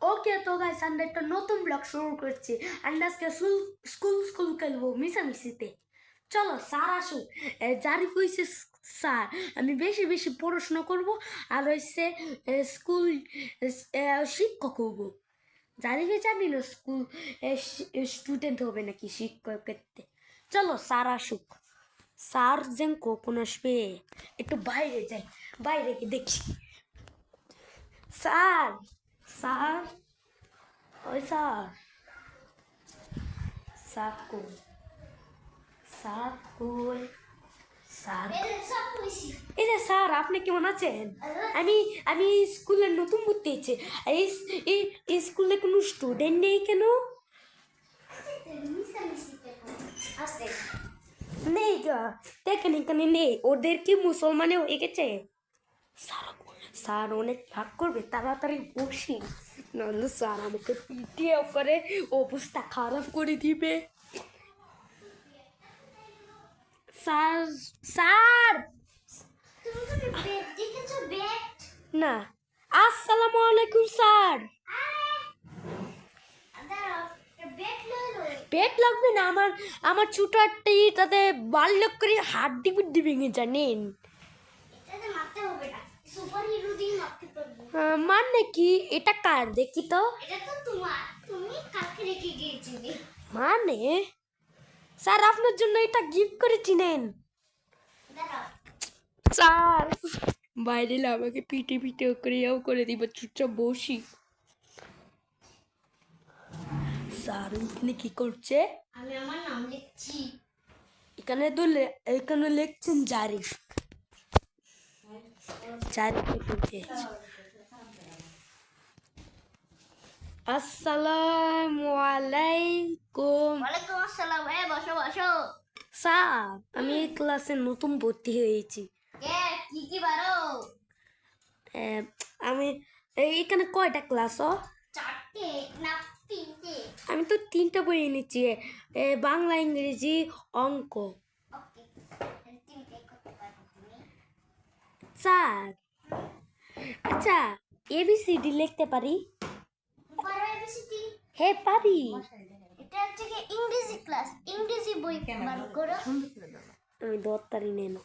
ওকে তো গাইস আমরা একটা নতুন ব্লগ শুরু করছি and আজকে স্কুল খেলবো মিশামিশিতে। চলো স্যার আসুক। জারিফ হইছে স্যার, আমি বেশি বেশি পড়াশোনা করব আর হইছে স্কুল শিক্ষক হবো। জারিফে জানি না স্কুল স্টুডেন্ট হবে নাকি শিক্ষক ক্ষেত্রে। চলো স্যার আসুক। স্যার যেন কখন আসবে, একটু বাইরে যাই, বাইরে গিয়ে দেখি। স্যার, স্যার, ওই স্যার, স্যার কই, স্যার কই, স্যার এই যে স্যার, আপনি কেমন আছেন? আমি আমি স্কুলে নতুন ভর্তি হয়েছে। এই স্কুলে কোনো স্টুডেন্ট নেই কেন? নেই গা, দেখেন এখানে নেই, ওদের কি মুসলমানে হয়ে গেছে? স্যার, স্যার অনেক ভাগ করবে, তাড়াতাড়ি বসি, নাহলে স্যার আমাকে পিটিয়ে করে অবস্থা খারাপ করে দিবে। স্যার, স্যার না, আসসালামু আলাইকুম স্যার। পেট লাগবে না, আমার আমার ছোট একটা তাতে বাল্য করে হাড্ডি বুড্ডি ভেঙে জানেন। মানে কি এটা কার দেখি তো? মানে স্যার আপনার জন্য এটা গিফট করেছি, নেন। স্যার বাইরে এলে আমাকে পিটে পিটে করে দিব, চুপচাপ বসি। স্যার এখানে কি করছে? আমি আমার নাম লিখছি। এখানে লিখছেন জারিফ। জারিফ করছে। আসসালামু আলাইকুম। ওয়ালাইকুম আসসালাম। বসো বসো। স্যার আমি এই ক্লাসে নতুন ভর্তি হয়েছি। কি কি বারো? আমি এখানে কয়টা ক্লাস? চারটে না তিনটে? আমি তো 3টা বই এনেছি, বাংলা, ইংরেজি, অঙ্ক। ওকে, তিনটে করতে পারো তুমি। স্যার আচ্ছা, এবিসিডি লিখতে পারি? পারো এবিসিডি? হ্যাঁ পারি। এটা হচ্ছে কি ইংরেজি ক্লাস, ইংরেজি বই বার করো। আমি দত্তারি নেন।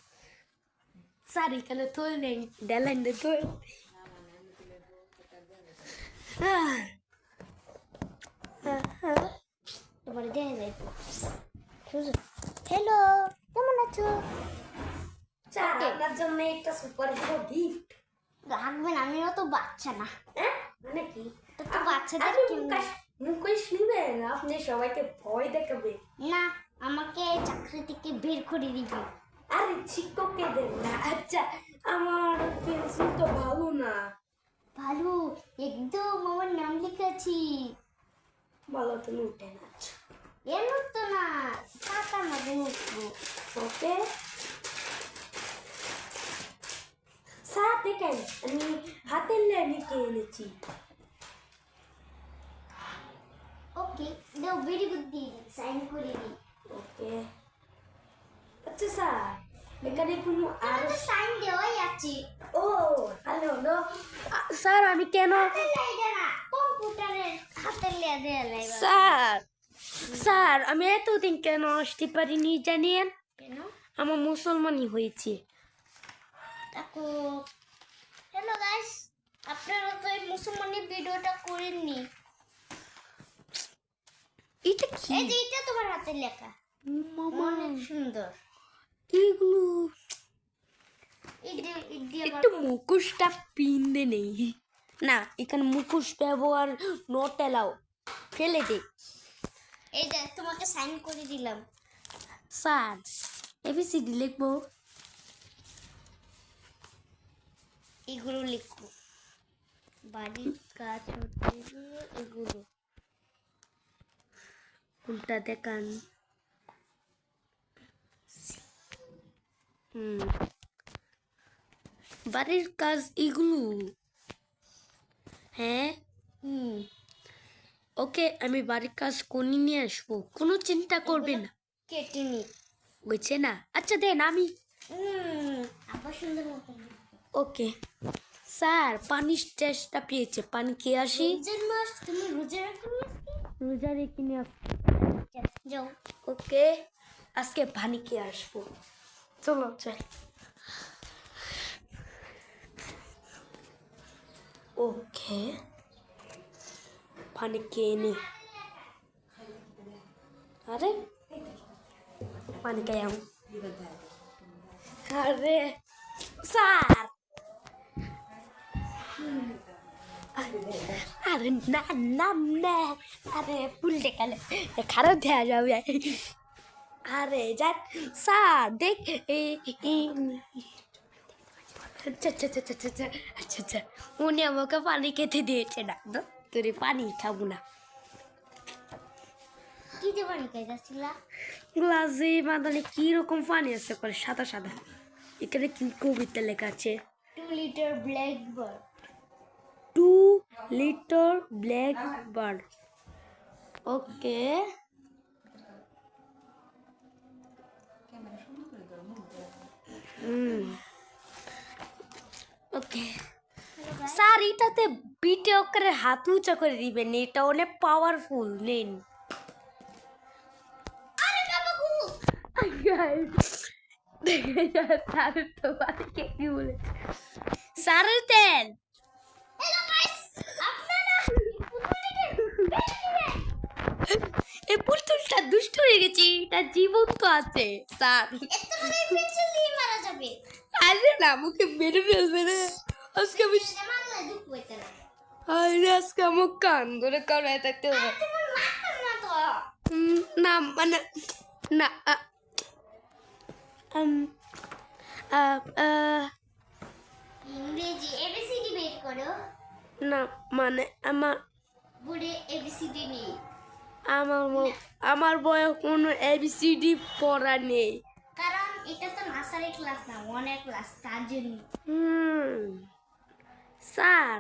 স্যার এখানে তো নেই, ডেলাইন দে তো। তোমার দেখে যাই। হ্যালো, কেমন আছো? স্যার আপনার জন্য একটা সুপার হিরো গিফট। রাখবেন, আমিও তো বাচ্চা না। হ্যাঁ মানে কি? তো বাচ্চাদের মুকেশ নিবেন, আপনি সবাইকে ভয় দেখাবে। না, আমাকে চাকরি থেকে বের করে দিবে। আরে শিক্ষককে দেন না। আচ্ছা আমার পেন্সিল তো ভালো না। ভালো, একদম আমার নাম লিখেছি। ভালো তো উঠে না। এর মতো না, খাতার মধ্যে লিখবো। ওকে স্যার দেখেন, আমি হাতের লেখা লিখে এনেছি। ওকে, দাও, ভেরি গুড, দিই সাইন করে দিই। ওকে আচ্ছা স্যার, এখানে কোনো আর তো সাইন দেওয়াই আছে। ও হ্যালো নো স্যার, আমি কেন কম্পিউটারের হাতের লেখা দেওয়া স্যার, স্যার আমি এতদিন কেন আসতে পারিনি জানেন? কেন? আমার মুসলমানই হয়েছে। দেখো, হ্যালো গাইস, আপনারা তো এই মুসলমানি ভিডিওটা করেননি। এটা কি? এই যে এটা তোমার হাতের লেখা, মামা অনেক সুন্দর। এগুলো এই যে একটু মুখোশটা পিনতে নেই না, এখানে মুখোশ ব্যবহার নট এলাও, ফেলে দে। এই যে তোমাকে সাইন করে দিলাম। স্যার এবিসিডি লিখবো? এগুলো লিখবো, বাড়ির কাজ হচ্ছে গিয়ে এগুলো। কোনটা দেখান? বাড়ির কাজ এগুলো। হ্যাঁ ওকে, আমি বাড়ির কাজ করে নিয়ে আসবো, কোনো চিন্তা করবে না। কেটে নি, বুঝছে না? আচ্ছা দেন আমি। আবার সুন্দর মতো। ওকে স্যার, পানির টেস্টটা পেয়েছে, পানি খেয়ে আসি। জন্য তুমি রোজা রাখবে রোজারে কিনে যাও ওকে আজকে পানি খেয়ে আসবো চলো চল ওকে পানি খেয়ে নি আরে পানি খেয়ে আম আরে স্যার আরে না না না আরে ফুল দেখালে খারাপ দেওয়া যাবে আরে যাক স্যার দেখ আচ্ছা আচ্ছা আচ্ছা আচ্ছা আচ্ছা আচ্ছা আচ্ছা উনি আমাকে পানি খেতে দিয়েছে না তোর পানি খাবো না কি যে পানি খাইতেছিলা গ্লাসে বাঁধালে কি রকম পানি আছে করে সাদা সাদা এখানে কি কবিতা লেখা আছে 2 litre black bird 2 litre black bird okay okay sir এটাতে পিঠে করে হাত উঁচা করে দিবেন এটা অনেক পাওয়ারফুল নেন আরে বাবু স্যার তো বাড়িকে কি বলেছে স্যারের তেল হ্যালো গাইস আপনারা এই পুতুলটা দুষ্ট হয়ে গেছে এটা জীবন্ত আছে স্যার এত বড় পেন্সিল দিয়ে মারা যাবে আরে না মুখে মেরে ফেলবে রে আজকে আমি মারলে দুঃখ হইতে না আরে আজকে আমার কান ধরে করায় থাকতে হবে তোমার মাথা না তো না মানে না ইংরেজি এবিসিডি বের করো না মানে আমার বোর্ডে এবিসিডি নেই আমার বয়স কোনো এবিসিডি পড়া নেই কারণ এটা তো নার্সারি ক্লাস না ওয়ানের ক্লাস তার জন্য স্যার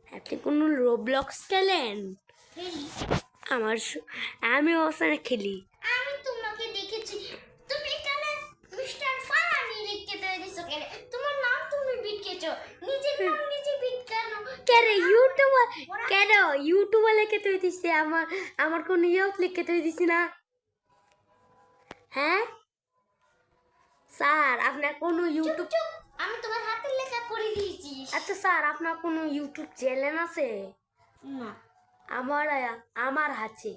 আপনি কোনো রোবলক্স খেলেন খেলি আমি ওখানে খেলি আমি তোমাকে দেখেছি তুমি এখানে মিস্টার ফারানি লিখতে দিছো কেন তোমার নাম তুমি বিটকেছো নিজের নাম নিজে বিট কেন কেন ইউটিউবে লিখে তুই দিছি আমার কোনো ইয়েও লিখে তুই দিছি না হ্যাঁ স্যার আপনার কোনো ইউটিউব চুপ আমি তোমার হাতের লেখা করে দিয়েছি আচ্ছা স্যার আপনার কোনো ইউটিউব চ্যানেল আছে না আমার আছে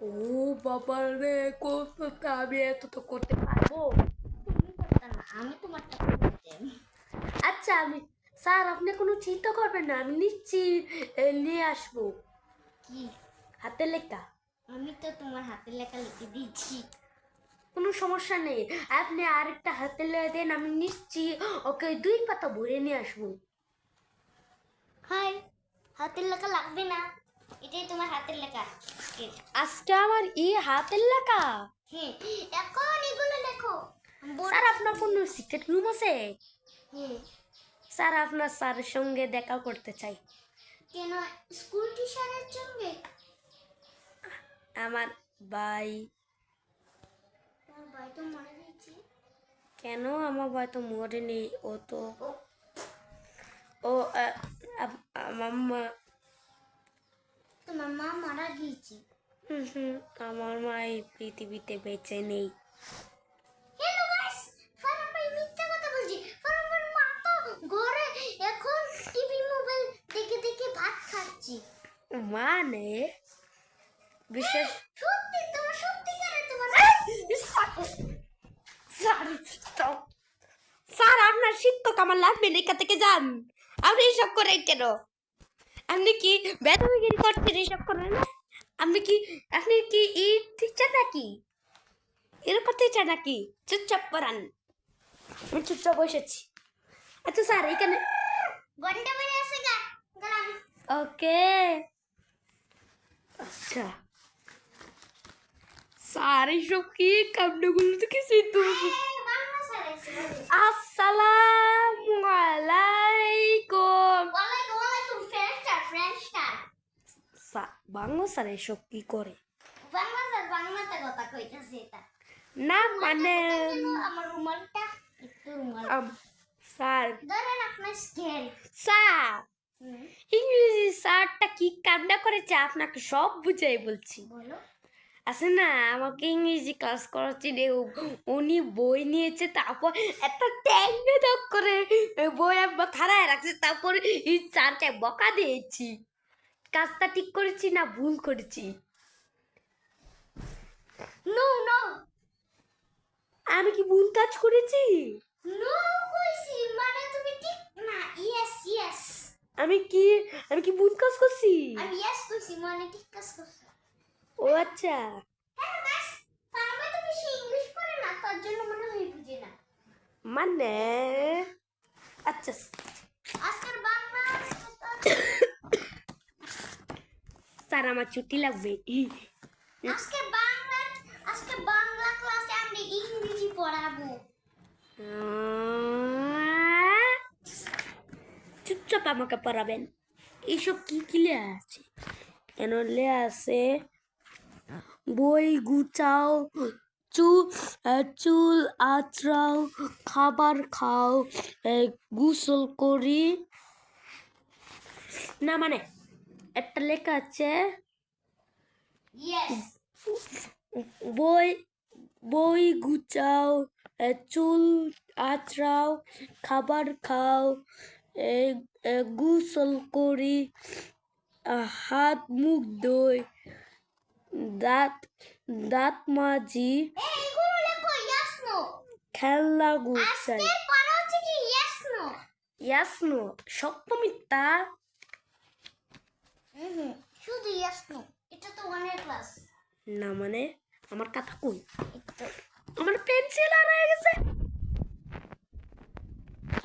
ও বাবা রে কত আমি এত তো করতে পারবো তুমি করতে না আমি তোমারটা করতে আচ্ছা স্যার আপনি কোনো চিন্তা করবেন না আমি নিয়ে আসবো কি হাতে লেখা আমি তো তোমার হাতের লেখা লিখে দিয়েছি কোনো সমস্যা নেই আপনি আরেকটা হাতে লেখা দেন আমি ওকে 2 পাতা ভরে নিয়ে আসবো হাই হাতের লেখা লাগবে না এটাই তোমার হাতের লেখা আজকে আমার হাতের লেখা হ্যাঁ এখন এগুলো লেখো স্যার আপনার কোনো সিক্রেট রুম আছে হ্যাঁ স্যার আপনার স্যারের সঙ্গে দেখা করতে চাই কেন স্কুল টিচারের সঙ্গে আমার ভাই তোমার ভাই তো মরে গেছে কেন আমার ভাই তো মরে নেই ও তো আমার মা তোমার মা মারা গিয়েছে আমার মা এই পৃথিবীতে বেঁচে নেই হ্যালো গাইস ফারাম ভাই মিথ্যা কথা বলছি ফারাম ভাইয়ের মা তো ঘরে এখন টিভি মোবাইল দেখে দেখে ভাত খাচ্ছে মানে বিশেষ সত্যি তোমার সত্যি করে তোমার স্যার আপনার শিক্ষক আমার লাগবে না এখান থেকে যান আপনি এসব করেন কেন আপনি কি বেদবিগিরি করছেন এসব করেন না আপনি কি টিচার নাকি এরকম টিচার নাকি চুপচাপ করান আমি চুপচাপ বসেছি আচ্ছা স্যার এখানে গন্ডা বেড়ে আসে গেলাম ওকে আচ্ছা স্যার এসব কি কামনাগুলো তো কিছুই তো বাংলা স্যার এসে আসসালামু আলাইকুম ওয়ালাইকুম ফ্রেন্ড স্টার বাংলা স্যার এসব কি করে বাংলা স্যার বাংলাতে কথা কইতাছে এটা না মানে আমার রুমালটা একটু রুমাল স্যার ধরেন আপনার স্কেল স্যার ইংরেজি স্যারটা কি কামটা করেছে আপনাকে সব বুঝাই বলছি। বলো। আছে না আমাকে ইংরেজি ক্লাস করাচ্ছি রে, উনি বই নিয়েছে, তারপর একটা ট্যাঙ্গে দক করে বই একবার খাড়ায় রাখছে, তারপর এই স্যারকে বকা দিয়েছি। কাজটা ঠিক করেছি না ভুল করেছি? নো নো আমি কি ভুল কাজ করেছি? নো কইছি মানে তুমি ঠিক না। ইয়েস ইয়েস আমি কি ভুল কাজ করছি? আমি ইয়েস কইছি মানে ঠিক কাজ করছো। ও আচ্ছা। হ্যাঁ ব্যাস, ফার্মে তো বেশি ইংলিশ পড়ে না, তার জন্য মনে হয় বুঝি না। মানে আচ্ছা আজকের বাংলা স্যার আমার ছুটি লাগবে। আজকে বাংলা ক্লাসে আমরা ইংরেজি পড়াবো। চুপচাপ আমাকে পড়াবেন। এইসব কি কি লেয়া আছে? কেন লেয়া আছে বই গুছাও, চুল আঁচড়াও, খাবার খাও, গোসল করি না, মানে একটা লেখা আছে ইয়েস বই গুছাও, চুল আঁচড়াও, খাবার খাও, গোসল করি, হাত মুখ ধোই, দাঁত মাজি, এইগুলো লেখো ইয়েস নো। খেলনা গুছাই। আজকের পড়া হচ্ছে কি ইয়েস নো। ইয়াস নো সত্য মিথ্যা? শুধু ইয়েস নো। এটা তো ওয়ানের ক্লাস। না মানে আমার কথা কই? একটু আমার পেন্সিল হারিয়ে গেছে।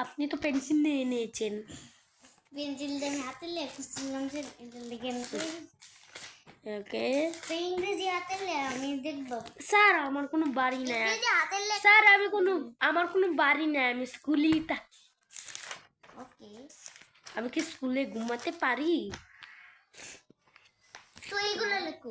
আপনি তো পেন্সিল নিয়ে নিয়েছেন। পেন্সিল দিয়ে আমি হাতে লিখছিলাম যে এটা লিখে ওকে ইংরেজি হাতে আমি দেখবো। স্যার আমার কোনো বাড়ি নাই। ইংরেজি হাতে স্যার আমার কোনো বাড়ি নাই, আমি স্কুলেই থাকি। ওকে আমি কি স্কুলে ঘুমাতে পারি? তো এইগুলো লেখো।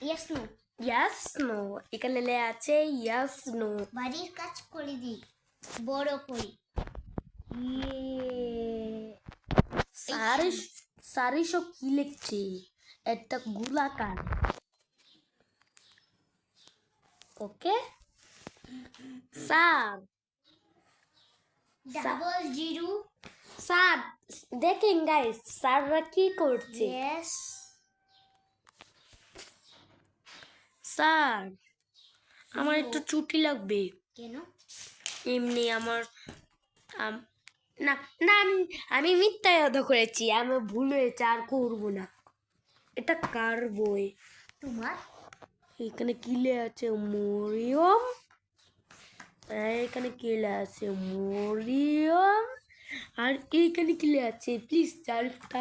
Yes no. ইয়াস নো এখানে লেখা আছে ইয়াস নো। বাড়ির কাজ করে দিই, বড় করি। স্যার সব কি লিখছে? একটা গোলাকার। Okay sir. Double zero. Sir দেখেন গাইস স্যাররা কি করছে। ইয়েস স্যার আমার একটু ছুটি লাগবে। কেন? এমনি আমার না না আমি মিথ্যা কথা করেছি, আমি ভুল হয়েছে, আর করবো না। এটা কার বই? তোমার। এখানে কি লেখা আছে মরিয়ম, এখানে কি লেখা আছে মরিয়ম, আর এইখানে কি লেখা আছে প্লিজ চারটা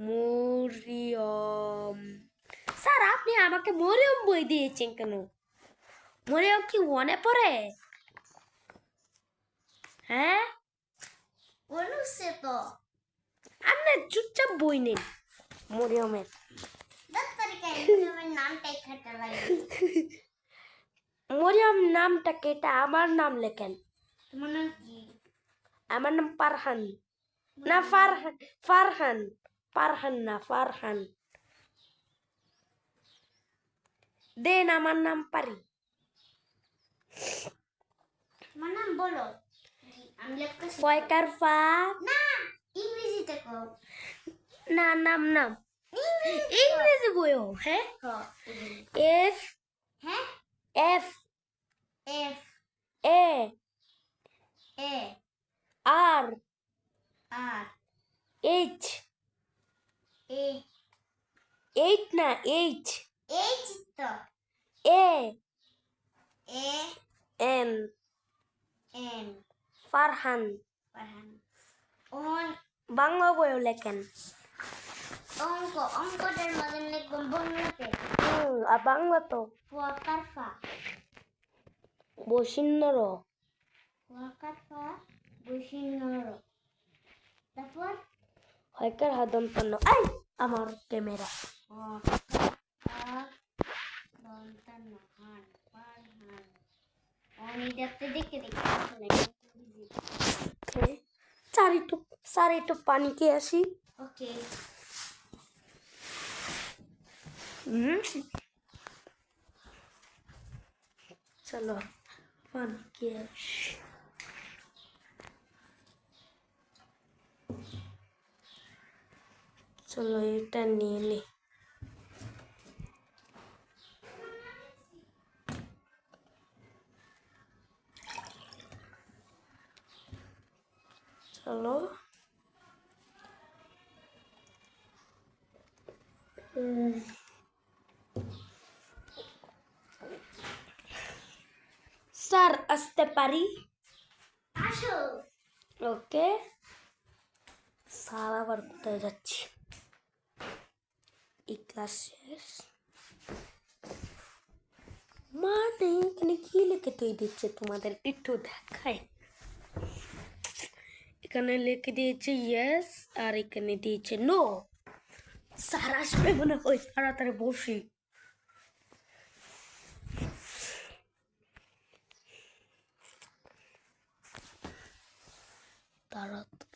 মরিয়ম। স্যার আপনি আমাকে মরিয়ম বই দিয়েছেন কেন? মরিয়ম কি মনে পড়ে? হ্যাঁ বলছে তো আপনি চুপচাপ বই নেন মরিয়মের। 10 তারিখে আমার নামটাই খাটা লাগে। মরিয়ম নামটা কেটা আমার নাম লেখেন। তোমার নাম কি? আমার নাম পারহান। না ফারহান, ফারহান, পারহান না ফারহান। দেন আমার নাম পারি। তোমার নাম বলো। আমি লিখতেছি। ফয়কার ফা। না ইংরেজিতে কও। না নাম ইংরেজি বইও। হ্যাঁ এফ হ্যাঁ F F A A R R H, A eight না এইচ, এইচ তো A A N N Farhan. পাহান অন বাংলা বইও লেখেন। অঙ্কটার মধ্যে লিখবো বাংলাতে। আর বাংলা তো ওয়াকার ফা বসিন্নর। ওয়াকার ফা বসিনর। তারপর হয়কার হাদন্তন্য আই আমার ক্যামেরা দন্তান্ন হান পান হান আমি দেখতে দেখতে দেখতে ওকে স্যার একটু পানি খেয়ে আসি ওকে চলো পানি খেয়ে আসি চলো এটা নিয়ে নি চলো স্যার আসতে পারি আসো ওকে স্যার আবার কোথায় যাচ্ছি এই ক্লাস শেষ মানে এখানে কি লিখে তুই দিচ্ছে তোমাদের একটু দেখায় এখানে লিখে দিয়েছে ইয়েস আর এখানে দিয়েছে নো স্যার আসবে মনে হয় তাড়াতাড়ি বসি তাড়াতাড়ি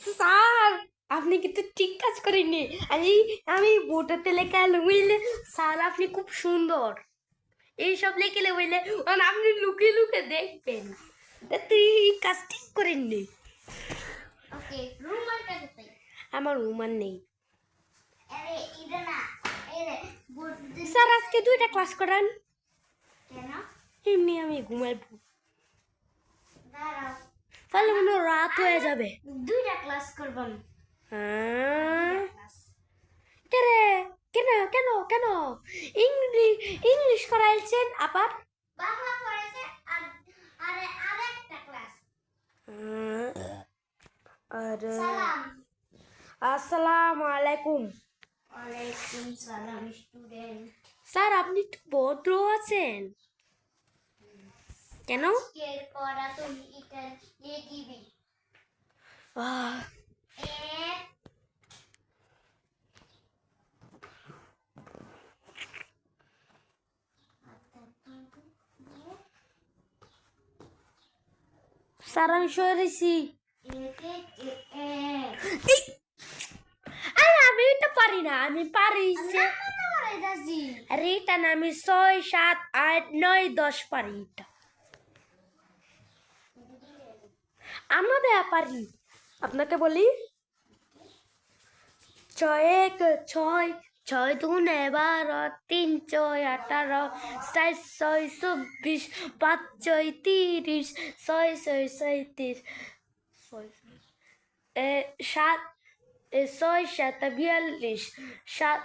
স্যার আপনি কিন্তু ঠিক কাজ করেননি আমি বোটাতে লেখা বুঝলে স্যার আপনি খুব সুন্দর এইসব লেখলে বুঝলে আপনি লুকিয়ে লুকিয়ে দেখবেন তুই কাজ ঠিক করেননি ওকে রুমাল কাটতে আমার রুমান নেই আরে ইদা না এরে বোর্ড স্যার আজকে 2টা ক্লাস করান কেন এমনি আমি ঘুমাইবো দাঁড়াও তাহলে মনে হয় রাত হয়ে যাবে 2টা ক্লাস করবেন হ্যাঁ ক্লাস কেরে কেন কেন কেন ইংলিশ করাইছেন আবার বাংলা পড়েছে আর আরে আরেকটা ক্লাস আরে সালাম আসসালামু আলাইকুম ওয়ালাইকুম সালাম স্টুডেন্ট স্যার আপনি একটু ভদ্র আছেন কেন কে পড়া তুমি এটা লিখবি আহ, এক স্যার আমি সরেছি একে আরে আমি এটা পারি না আমি পারি সে আরে এটা না আমি 6 7 8 9 10 পারি এটা আমরা দেয়া পারি আপনাকে বলি 6 1 6 6 2 12 3 6 18 7 6 24 5 6 30 6 6 37 সাত 6 7 42 7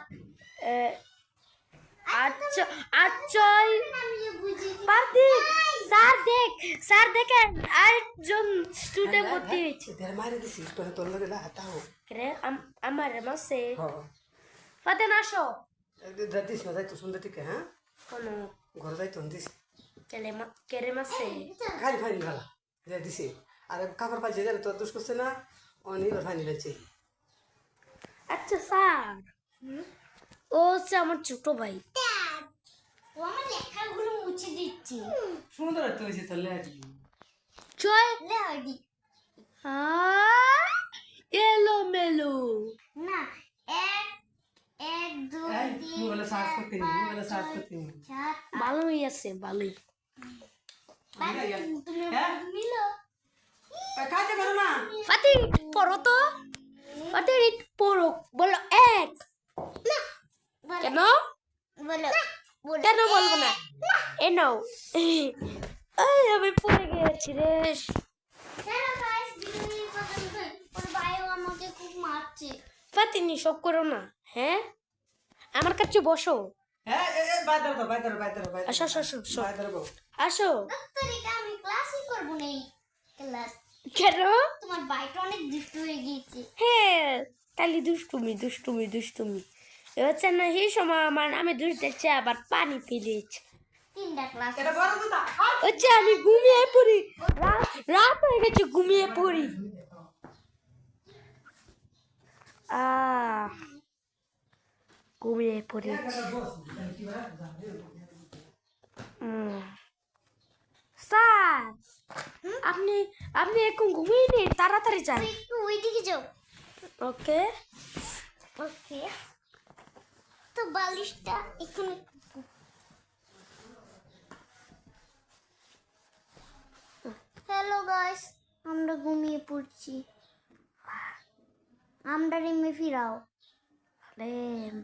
আট আট ছয় পাতি স্যার দেখেন আরেকজন স্টুডেন্ট ভর্তি হয়েছে Del mare di Sisto, torno della Hatao. আমার মাসে Oh. ফাতেন আসো Dadis, ma dai tu sono che, eh? কোনো Guardai tu dis. কেরে মাসে Cani fai di vala. Dai sì. Ara cover pa jedere to dus koste na. Oni or fani leche. আচ্ছা sir ও হচ্ছে আমার ছোট ভাই ও আমার লেখাগুলো মুছে দিচ্ছি Sundo tu isi to le adi. জয় লেডি এলো মেলো না এক এক দুই Ai, তিন mu wala saas ko tin, mu wala saas ko tin. চার ভালোই আছে ভালোই তুমি হ্যাঁ? মিলো Kate karo na. ফাতি পড়ো তো ফাতি পড়ো বলো এক কেন বলো কেন বলবো না এ নাও আমি পড়ে গেছি রে হ্যালো গাইস ভিডিও পছন্দ ওর ভাইও আমাকে খুব মারছে ফাতিনি সব করো না হ্যাঁ আমার কাছে বসো Vai daro, vai daro, vai daro, vai daro. আসো আসো আসো আসো। Vai daro. আসো ডাক্তারিটা আমি ক্লাসই করবো না এই ক্লাস কেন তোমার ভাইটা অনেক দুষ্ট হয়ে গিয়েছে হ্যাঁ তাহলে দুষ্টুমি দুষ্টুমি দুষ্টুমি হচ্ছে না এই সময় আমার নামে দোষ দেখছে আবার পানি পিলিয়েছে 3টা ক্লাস এটা বড় কথা হচ্ছে আমি ঘুমিয়ে পড়ি রাত হয়ে গেছে ঘুমিয়ে পড়ি ঘুমিয়ে পড়ি স্যার আপনি আপনি এখন ঘুমিয়ে নিন তাড়াতাড়ি যান একটু ওইদিকে যাও ওকে ওকে তো বালিশটা এখানে হ্যালো গাইস আমরা ঘুমিয়ে পড়ছি আমরা রিমে ফিরাও আরে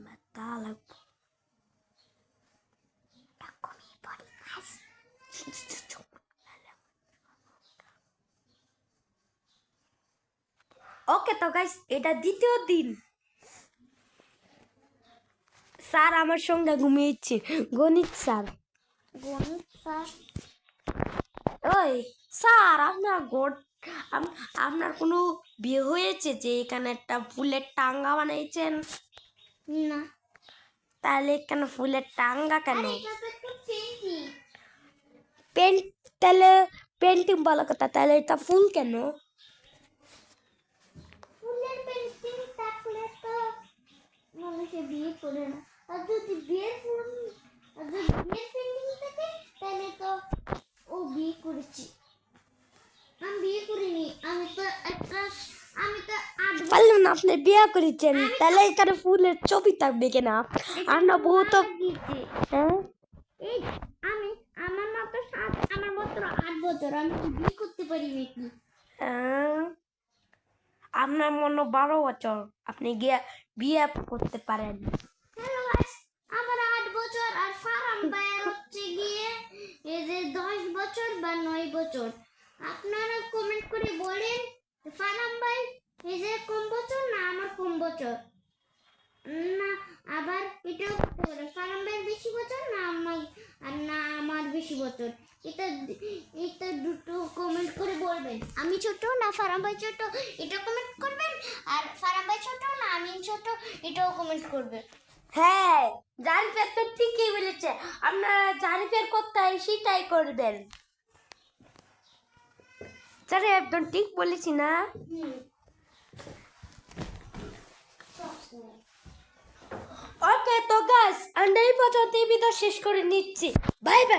মাথা লাগবে ঘুমিয়ে পড়ি গাইস ওকে তো গাইস এটা দ্বিতীয় দিন স্যার আমার সঙ্গে ঘুমিয়েছে গণিত স্যার গণিত স্যার ওই স্যার আপনার কোনো বিয়ে হয়েছে যে এখানে একটা ফুলের টাঙ্গা বানাইছেন না তাহলে এখানে ফুলের টাঙ্গা কেন আরে এটা তো একটু চেঞ্জি পেন্ট তাহলে পেন্টিং ভালো কথা তাহলে এটা ফুল কেন ফুলের পেন্টিং থাকলে তো মানুষে বিয়ে করে না আর যদি বিয়ের ফুল আর যদি বিয়ের পেন্টিং থাকে তাহলে তো ও বিয়ে করেছে আমি বিয়ে করিনি আমি তো বললাম না আপনি বিয়ে করেছেন তাহলে এখানে ফুলের ছবি থাকবে কেন আমরা বহুত গিয়েছি হ্যাঁ এই আমার মাত্র 8 বছর আমি কি বিয়ে করতে পারি নাকি আপনার মনে 12 বছর আপনি গিয়ে বিয়ে করতে পারেন হ্যালো গাইস আমার 8 বছর আর ফারাম ভাইয়ের হচ্ছে গিয়ে এই যে 10 বছর বা 9 বছর আপনারা কমেন্ট করে বলেন ফারাম ভাই এই যে কম বছর না আমার কম বছর না আবার এটাও করতে পারে ফারাম ভাইয়ের বেশি বছর না আমার বেশি বছর এটা দুটো কমেন্ট করে বলবেন আমি ছোট না ফারাম ভাই ছোট এটা কমেন্ট করবেন আর ফারাম ভাই ছোট না আমি ছোট এটাও কমেন্ট করবেন হ্যাঁ জারিফের তো ঠিকই বলেছে আপনারা জারিফের কোথায় সেটাই করবেন স্যার একদম ঠিক বলেছি না ওকে তো গাছ আমরা এই পর্যন্ত এই ভিডিও শেষ করে নিচ্ছি বাই বাই